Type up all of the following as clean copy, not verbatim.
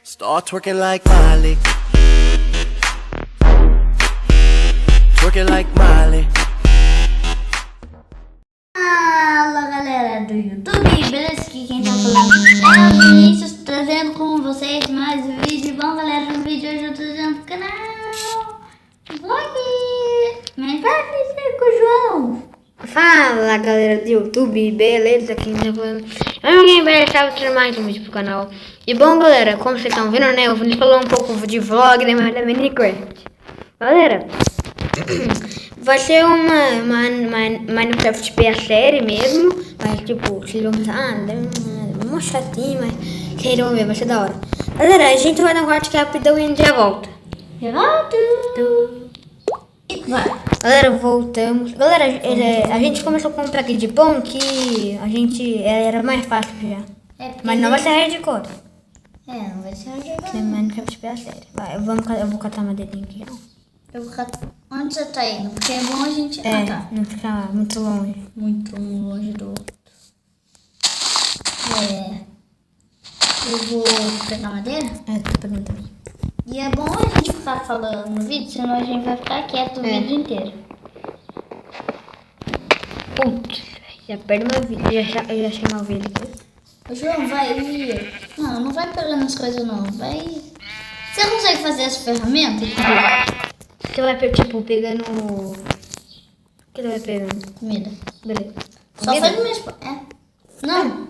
Start twerking like Miley. Twerking like Miley. Fala galera do YouTube, beleza? Aqui quem tá falando é o Vinícius, trazendo com vocês mais um vídeo. Bom galera, no vídeo hoje eu tô trazendo pro canal vlog Minecraft com o João. Fala galera do YouTube, beleza? Quem tá falando é alguém vai deixar trazer mais um vídeo pro canal. E bom galera, como vocês estão vendo, né? Eu vou falar um pouco de vlog da Minecraft. Galera, vai ser uma Minecraft a série mesmo. Vai tipo, vocês vão pensar, é uma chatinha, mas vocês vão ver, vai ser da hora. Galera, a gente vai dar um corte rapidão e a gente já volta. Já volto. Vai. Galera, voltamos. Galera, a gente começou com um pack de pão que a gente era mais fácil já. Mas não vai ser hardcore. Não vai ser hardcore. Tem Minecraft a série. Vai, eu vou catar madeirinha aqui. Eu vou catar. Onde você tá indo? Porque é bom a gente... tá. Não ficar muito longe. Muito longe do outro. Eu vou pegar madeira. Tô pegando também. E é bom a gente ficar falando no vídeo, senão a gente vai ficar quieto o vídeo inteiro. Putz, já perde uma vida. Eu já achei uma vida aqui. O João vai ir. Não vai pegando as coisas não. Vai. Você consegue fazer as ferramentas? Você vai tipo pegando. O que você vai pegando? Comida. Beleza. Só Comida? faz mesmo. Não.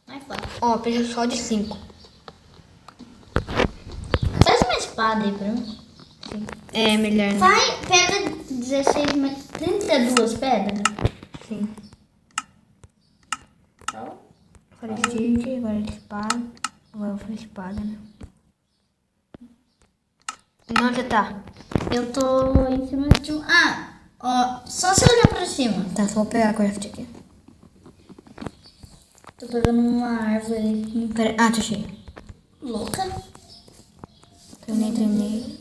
Mais fácil. Ó, precisa só de 5. Faz uma espada aí pra mim. É melhor, né? Vai, pega 16, 32 pedras. Sim. Então, Agora de espada. Agora eu vou fazer espada, né? Onde você tá? eu tô em cima de um... ó, só se olhar pra cima. Tá, só vou pegar a craft aqui. Tô pegando uma árvore Pera, tô cheio. louca. Terminei.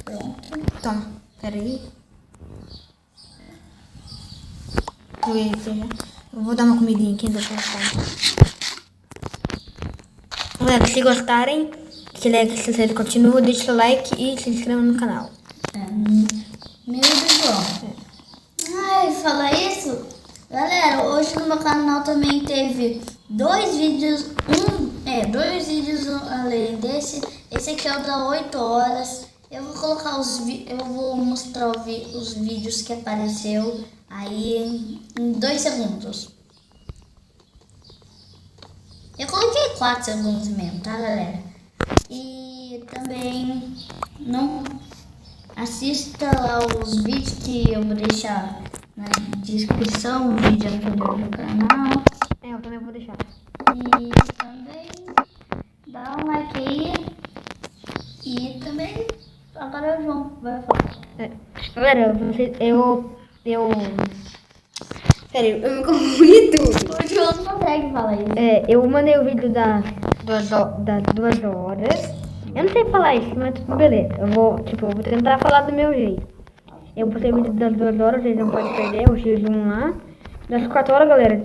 Pronto. Toma, pera aí. Eu vou dar uma comidinha aqui, deixa eu ficar. Galera, se gostarem, se vocês continuam, deixa o like e se inscreva no canal. Meu Deus. Ai, falar isso. Galera, hoje no meu canal também teve dois vídeos. Dois vídeos além desse. Esse aqui é o da 8 horas. Eu vou colocar eu vou mostrar os vídeos que apareceu aí em 2 segundos. Eu coloquei 4 segundos mesmo, tá galera? E também não assista lá os vídeos que eu vou deixar na descrição, o vídeo anterior do canal. Eu também vou deixar. E também dá um like aí. E também agora o João vai falar. Galera, sério, eu me confundi tudo. O João não consegue falar isso. Eu mandei o vídeo das 2 horas. Eu não sei falar isso, mas tudo beleza. Eu vou tentar falar do meu jeito. Eu postei o vídeo das 2 horas, vocês não podem perder o X1 lá. Das 4 horas, galera,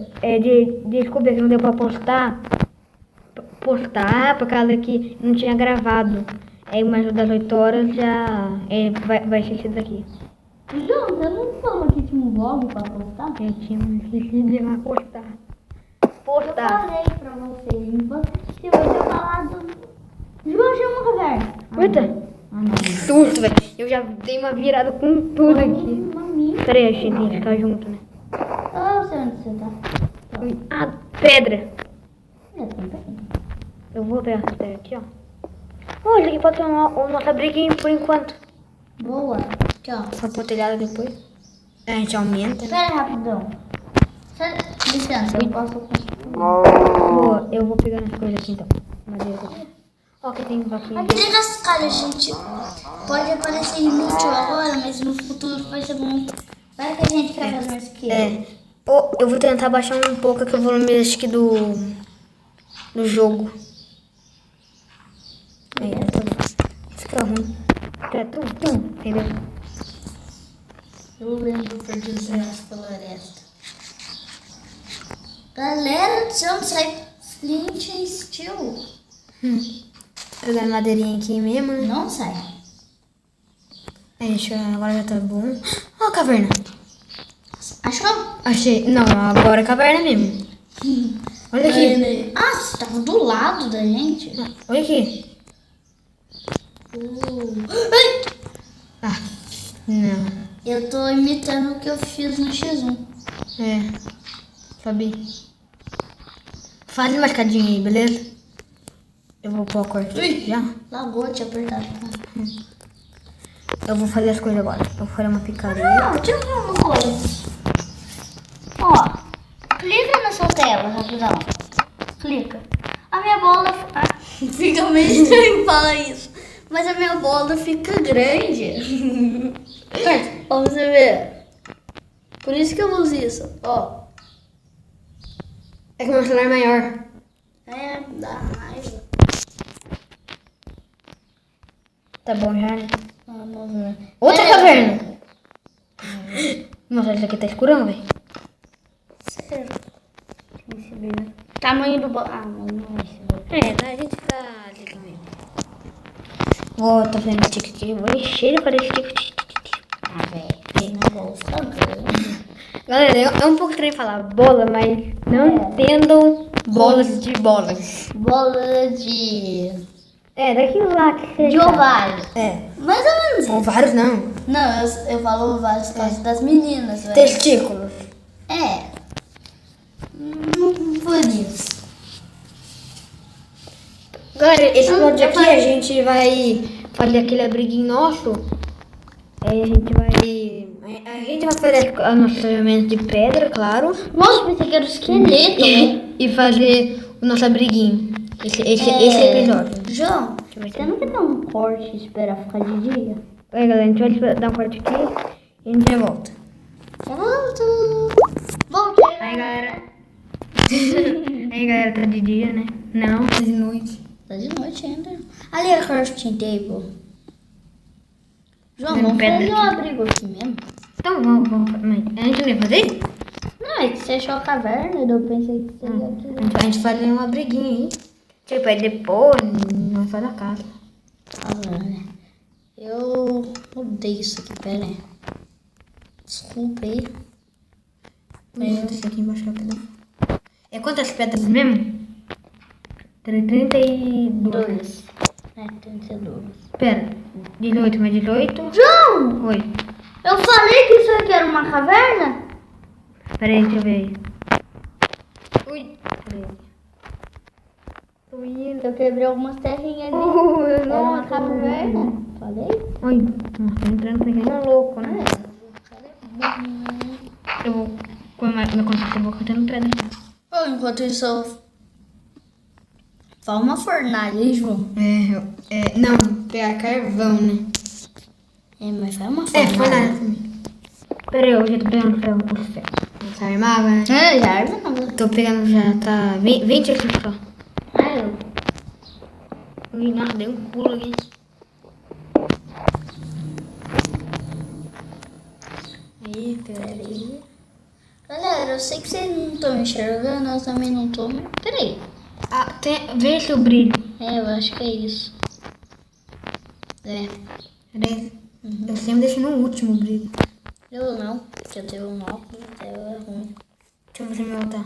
desculpa que não deu pra postar por causa que não tinha gravado. Mas o das 8 horas já vai ser esse daqui. João, você não falou que tinha um vlog pra postar? Eu tinha esquecido de lá postar. Eu falei pra vocês. Se você falar do... João, chama o Roberto. Eita! Não. Susto, velho. Eu já dei uma virada com tudo aqui. Peraí, a gente tem que ficar junto, né? Eu sei onde você tá. Pedra. Eu também. Eu vou pegar essa pedra aqui, ó. Olha, aqui pode ter uma briguinha por enquanto. Boa. Aqui, ó. Pra pôr telhada depois. A gente aumenta. Espera rapidão. Licença, eu posso construir. Boa, eu vou pegar as coisas aqui então. Madeira aqui. Ó, aqui tem vaquinha. Aquele cascalho, gente, pode parecer inútil agora, mas no futuro vai ser muito. Vai que a gente quer fazer um esquema. Eu vou tentar baixar um pouco aqui o volume acho que do jogo. Fica ruim. Entendeu? Eu lembro Perdidos na Floresta. Galera, se não sai Flint and Steel. Pegar a madeirinha aqui mesmo, né? Não sai. Aí, deixa eu... Agora já tá bom. Ó a caverna. Achou? Achei. Não, agora é a caverna mesmo. Olha aqui. Ah, você tava do lado da gente. Olha aqui. Ai! Ah, não. Eu tô imitando o que eu fiz no X1. É. Sobe. Faz uma escadinha aí, beleza? Eu vou pôr a corte já. Lagou, tinha apertado. Eu vou fazer as coisas agora. Eu vou fazer uma picaria. Não, deixa eu falar uma coisa. Ó, clica na sua tela, rapidão. Clica. A minha bola... fica meio estranho falar isso. Mas a minha bola fica grande. Ó, você ver. Por isso que eu uso isso. Ó. É que meu celular é maior. É, dá raiva. Tá bom já, né? Vamos ver. Outra caverna. Nossa, isso aqui tá escurão, velho. Sério. Deixa eu ver. Tamanho do... Ah, mas não é esse. É, a gente tá ali também. Vou, tô fazendo stick aqui. Vou encher de fazer stick. Ah, velho. Não vou fazer. Galera, é um pouco estranho falar bola, mas não entendam bolas de bolas. Bola de... É, daquilo lá que você De ovário. É. Mais ou menos isso. Ovários não. Não, eu falo ovários por causa das meninas, velho. Testículos. É. Por isso. Galera, esse episódio aqui a gente vai fazer aquele abriguinho nosso. Aí a gente vai... A gente vai fazer a nossa ferramenta de pedra, claro. Nossa, pensei que era o esqueleto, né? E fazer o nosso abriguinho. Esse episódio. João, você não quer dar um corte e esperar ficar de dia? Oi, galera, a gente vai dar um corte aqui e a gente já volta. Volto. Voltei. Aí, galera. Aí, galera, tá de dia, né? Não, tá de noite. Tá de noite ainda. Ali é a crafting table. João, Dando vamos pedra fazer o aqui. abrigo aqui mesmo? Então, vamos. Mas a gente não ia fazer? Não, é que você achou a caverna e eu pensei que você ia aqui. A gente faz um abriguinho aí. Tipo, aí depois nós faz a casa. Eu odeio isso aqui, pera aí. Desculpa aí. Bota isso aqui embaixo rapidão. É quantas pedras mesmo? 32. É, 32. Pera, 18 mais 18. João! Oi. Eu falei que isso aqui era uma caverna? Pera aí, deixa eu ver aí. Ui. Pera aí. Tô indo. Eu quebrei algumas terrinhas ali. Era uma Nossa, caverna. Falei? Oi. Nossa, tá entrando pra quem é louco, né? Eu vou... Com a minha conta, eu vou cortando pedra. Enquanto isso, eu... Fala uma fornalha aí, João. Não, pegar carvão, né? É, mas faz uma É, fornalha. fornalha também. Pera aí, eu já tô pegando ferro com ferro. Essa armava, né? É, já era não. Tô pegando já, tá 20 aqui só. Ai, eu... Ui, nossa, dei um pulo aqui. Aí, peraí. Galera, eu sei que vocês não estão enxergando, eu também não tô. Mas peraí. Ah, vê se o brilho. É, eu acho que é isso. É. Peraí. Eu sempre deixo no último o brilho. Eu não, porque eu tenho um óculos, até é ruim. Deixa eu ver se meu tá.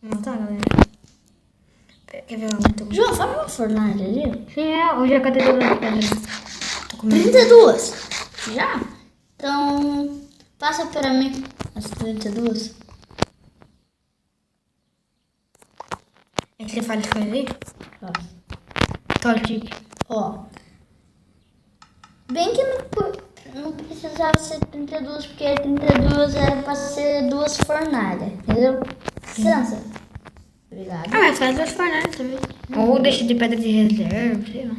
Não tá, galera? Quer ver o outro? João, fala uma fornalha ali. Sim, hoje é a catedral da pedra. Tô com medo. 32. Já? Então, passa para mim as 32. É que você fala isso aí? Ó. Tolte. Ó. Bem que não precisava ser 32, porque 32 era para ser duas fornalhas, entendeu? Licença. Obrigado. Ah, mas faz duas fornalhas também. Ou deixa de pedra de reserva, sei lá.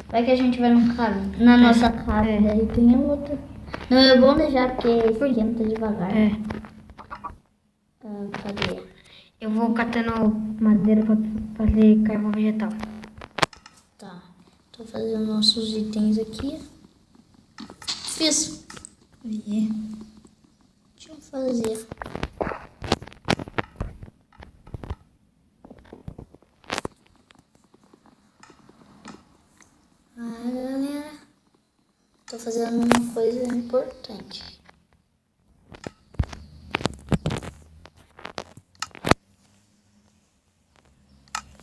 Vai que a gente vai na nossa casa, daí tem outra. Não é bom deixar porque esquenta devagar. É. Cadê? Eu vou catando madeira pra fazer carvão vegetal. Tá. Tô fazendo nossos itens aqui. Fiz. Deixa eu fazer. tô fazendo uma coisa importante.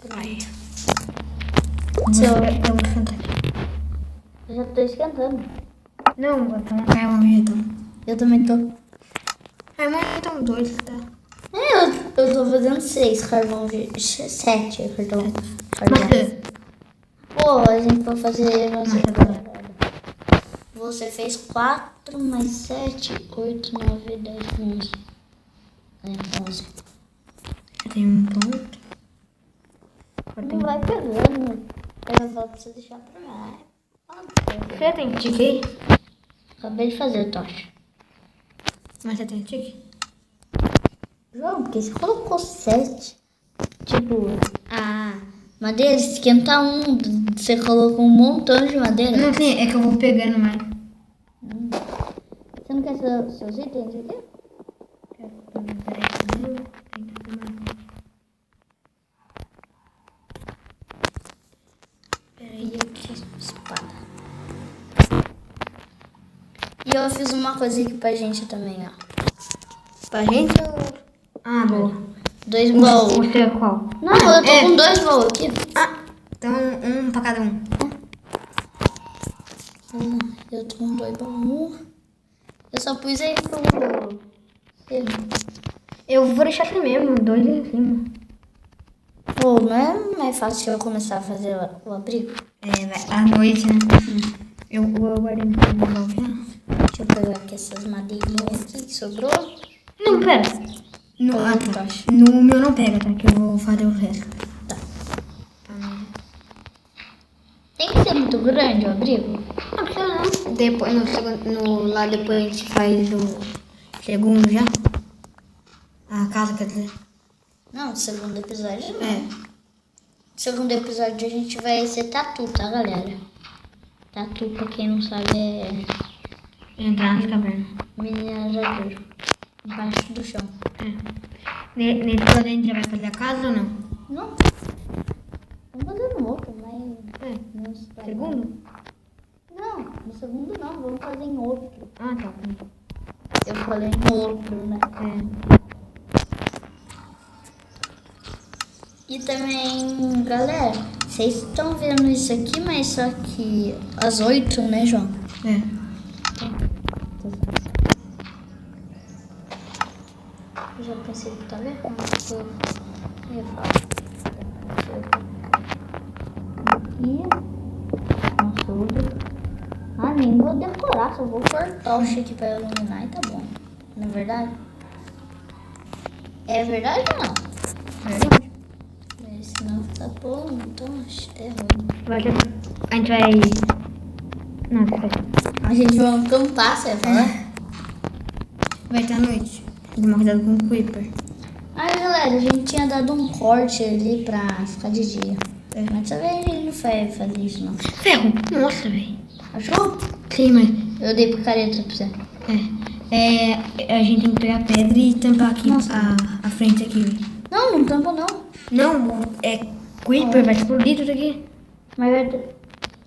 Vai. Seu- Eu vou esquentar aqui. Eu já tô esquentando. Não, vou tomar carvão vegetal. Eu também tô. Ai, mãe, então 2, tá? Eu tô fazendo 6 carvão de 7, perdão. Maçã. Pô, a gente vai fazer. Maçã dourada. Você fez 4 mais 7, 8, 9, 10, 11. 11. Já tem um ponto. Agora tem... Não vai pegando. Eu vou pra você deixar pra lá. Você tem tique aí? Acabei de fazer, Tocha. Mas você tem tique? João, porque você colocou 7. Tipo, Ah. madeira, se esquentar um, você colocou um montão de madeira. Não tem, é que eu vou pegando mais. Você não quer seus itens aqui? Peraí, aqui, espada. E eu fiz uma coisa aqui pra gente também, ó. Pra gente ou... Ah, boa. 2 baús. Você é qual? Não, eu tô com 2 baús aqui. Ah, então um pra cada um. Eu tô com 2 baús. Eu só pus aí pro... Eu vou deixar assim mesmo, 2 em cima. Pô, não é mais fácil eu começar a fazer o abrigo? É, vai, à noite, né? Eu guardei no baú já. Deixa eu pegar aqui essas madeirinhas aqui que sobrou. Não, pera. No, tá. No meu não pega, tá? Que eu vou fazer o resto. Tá. Tem que ser muito grande o abrigo? Não precisa não. Depois, lá depois a gente faz o segundo já. A casa, quer dizer. Não, segundo episódio não. É. Segundo episódio a gente vai ser tatu, tá, galera? Tatu, pra quem não sabe, é Entrar nas cavernas. minerador. Embaixo do chão. Nesse episódio a gente já vai fazer a casa ou não? Não. Vamos fazer no outro, mas... não está. Segundo? Não, no segundo não. Vamos fazer em outro. Ah, tá. Eu falei em outro, né? E também, galera, vocês estão vendo isso aqui, mas só que às 8, né, João? Eu já pensei que tá vendo? Eu ia falar. Aqui. Nossa, eu vou... nem vou decorar, só vou cortar o chique pra iluminar e tá bom. Não é verdade? É verdade ou não? Verdade. Mas senão tá bom, então acho que é ruim. A gente vai... Não, vai. A gente vai acampar, você vai falar? Vai estar à noite. Tem que tomar cuidado com o Creeper. Aí, galera, a gente tinha dado um corte ali pra ficar de dia. Mas dessa vez ele não foi fazer isso, não. Ferro! Nossa, velho. Achou? Sim, mas... Eu dei picareta pra você. A gente tem que pegar pedra e tampar aqui Nossa. a frente aqui, velho. Não, não tampa não. Não, Creeper vai explodir tudo aqui. Mas vai ter...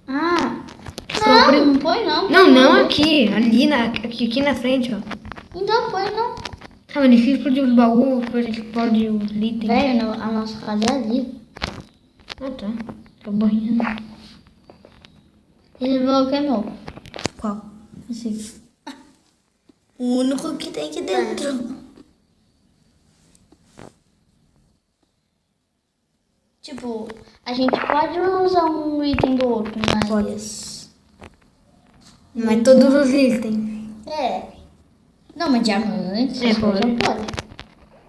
Ah! Sobre- Não põe não. Não aqui. Aqui na frente, ó. Então põe não. Ah, mas se explodir os baús, depois explode os itens. Velho, a nossa casa é ali. Ah, tá. Tô banhando. Ele falou que é meu. Qual? Assim. O único que tem aqui dentro. Tipo, a gente pode usar um item do outro, mas... Mas todos os itens. É. Não, mas diamante, É, essas coisas pode. pode.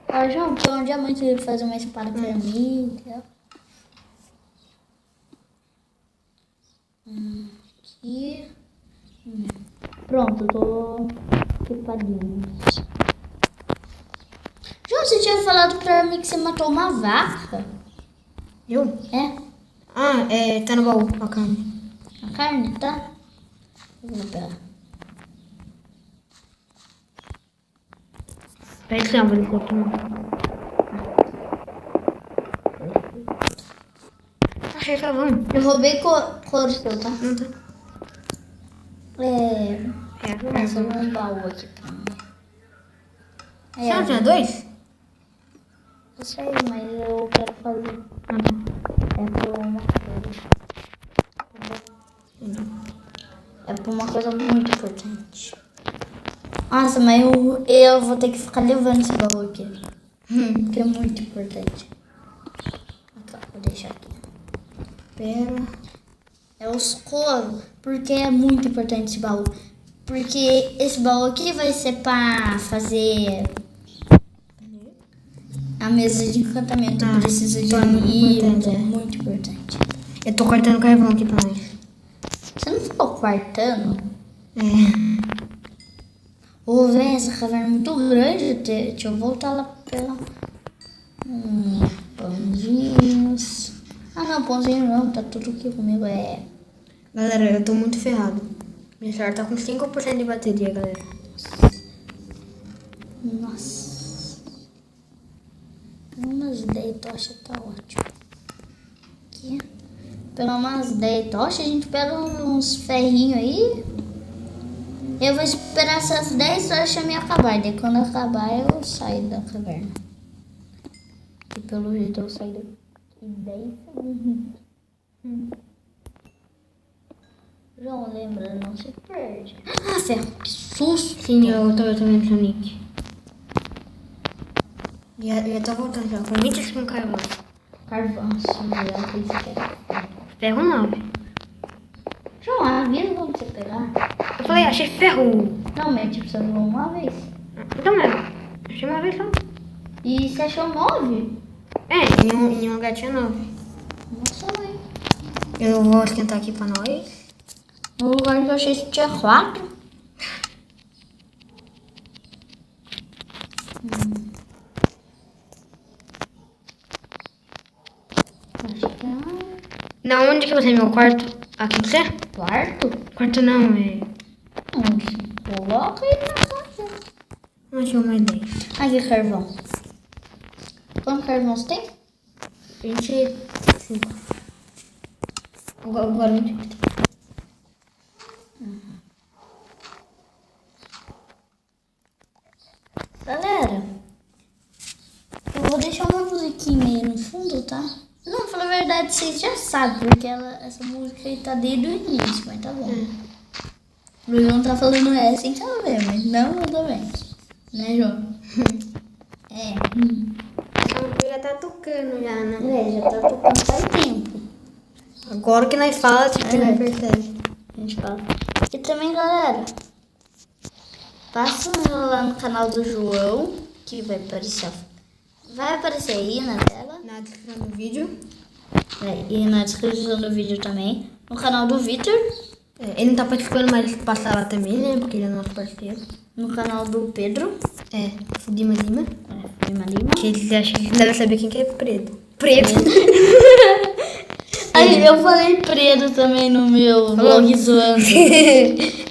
Ó, João, põe um diamante e fazer uma espada pra mim, entendeu? Aqui. Pronto, eu tô equipadinho. João, você tinha falado pra mim que você matou uma vaca. Eu? É? Ah, tá no baú, a carne. A carne, tá? Eu vou pegar. Pega esse árvore um pouquinho. Achei carvão. Eu roubei couro seu, tá? Não tá. Vou fazer um baú aqui pra mim. Você não tinha 2? Eu sei, mas eu quero fazer. É por uma coisa. É por uma coisa muito importante. Nossa, mas eu vou ter que ficar levando esse baú aqui. Porque é muito importante. Aqui, vou deixar aqui. Pera. É os coros. Porque é muito importante esse baú. Porque esse baú aqui vai ser pra fazer a mesa de encantamento. Precisa de livro. É muito importante. Eu tô cortando carvão aqui pra nós. Você não ficou quartando? É. Ô, velho, essa caverna é muito grande. Deixa eu voltar lá pela... pãozinhos. Ah, não, pãozinho não. Tá tudo aqui comigo. Galera, eu tô muito ferrado. Minha celular tá com 5% de bateria, galera. Nossa. Umas 10 tochas tá ótimo. Aqui. Pelo umas 10 tochas, a gente pega uns ferrinhos aí. Eu vou esperar essas 10 tochas me acabar. Daí quando acabar, eu saio da caverna. E pelo jeito eu saio daqui 10 segundos. João, lembra, não se perde. Ah, ferro, que susto! Sim, eu tô vendo o Sonic. Já tô voltando já, com 25 carvão. Carvão, já fez ferro. Ferro 9. João, avisa quando você pegar. Eu falei, achei ferro. Não, mas tipo, você levou uma vez. Então, achei uma vez só. E você achou 9? É, em um lugar tinha 9. Nossa, mãe. Eu vou esquentar aqui pra nós. No lugar que eu achei que tinha 4. Acho que é Na onde que você é meu quarto? Aqui que você? quarto. Quarto não, é... Coloca aí na casa. Não tinha mais 10. Aqui, carvão. Quantos carvão você tem? 25. Agora 25. Galera, eu vou deixar uma musiquinha aí no fundo, tá? Não, pra falar a verdade, vocês já sabem, porque essa música aí tá desde o início, mas tá bom. O João tá falando sem saber, mas não eu também. Né, João? Já tá tocando já, né? Já tá tocando faz tempo. Agora que nós fala, tipo, É. nós percebe. A gente fala. E também, galera, passa lá no canal do João, que vai aparecer aí na tela. Na descrição do vídeo. E na descrição do vídeo também. No canal do Vitor. Ele não tá participando, mas ele passa lá também, né? Porque ele é nosso parceiro. No canal do Pedro. É, Fudima Lima. Prima Lima. Que ele acha que deve saber quem que é preto. Preto. Aí eu falei Pedro também no meu vlog zoando.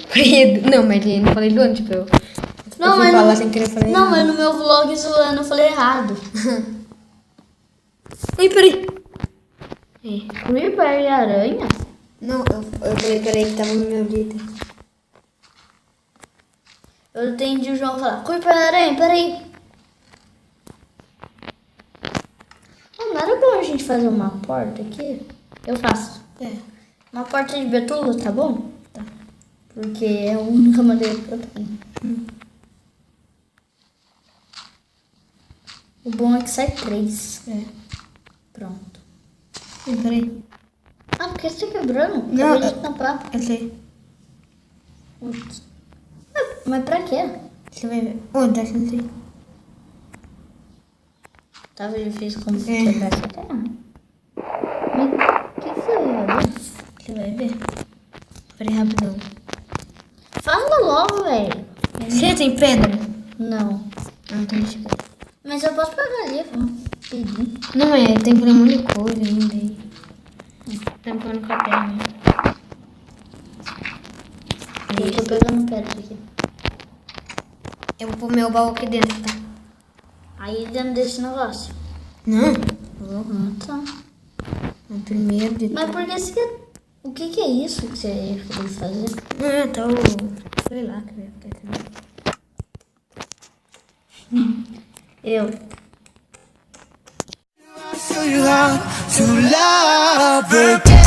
Preto. Não, mas eu não falei zoando, tipo, eu Não, fui mas falar sem querer, falei. Não, mas no meu vlog zoando eu falei errado. Ai, peraí. Creeper e aranha? Não, eu falei, peraí, que tava no meu dito. Eu entendi o João falar, Creeper e aranha, peraí. Não era bom a gente fazer uma porta aqui? Eu faço. Uma porta de betulo, tá bom? Tá. Porque é a única maneira que eu tenho. O bom é que sai 3. Pronto. Ai, peraí. Ah, por que você tá quebrando? Não, Acabei de tampar. Eu sei. Putz. Mas pra quê? Você vai ver. Onde? Acho que não sei. Tava difícil como se tivesse a terra. Mas o que foi, Roda? Você vai ver. Peraí, rapidão. Fala logo, velho. Você tem pedra? Não. Não tem pedra. Mas eu posso pegar ali, vamos pedir. Não, tem que ter um monte de coisa ainda aí. Tampando com a perna. Eu tô pegando pedra aqui. Eu vou pôr meu baú aqui dentro, tá? Aí dentro desse negócio. Não. Tá. Primeiro de Mas por que você quer O que é isso que você foi fazer? Então, sei lá que eu ia fazer. Eu. I'll show you how to love again.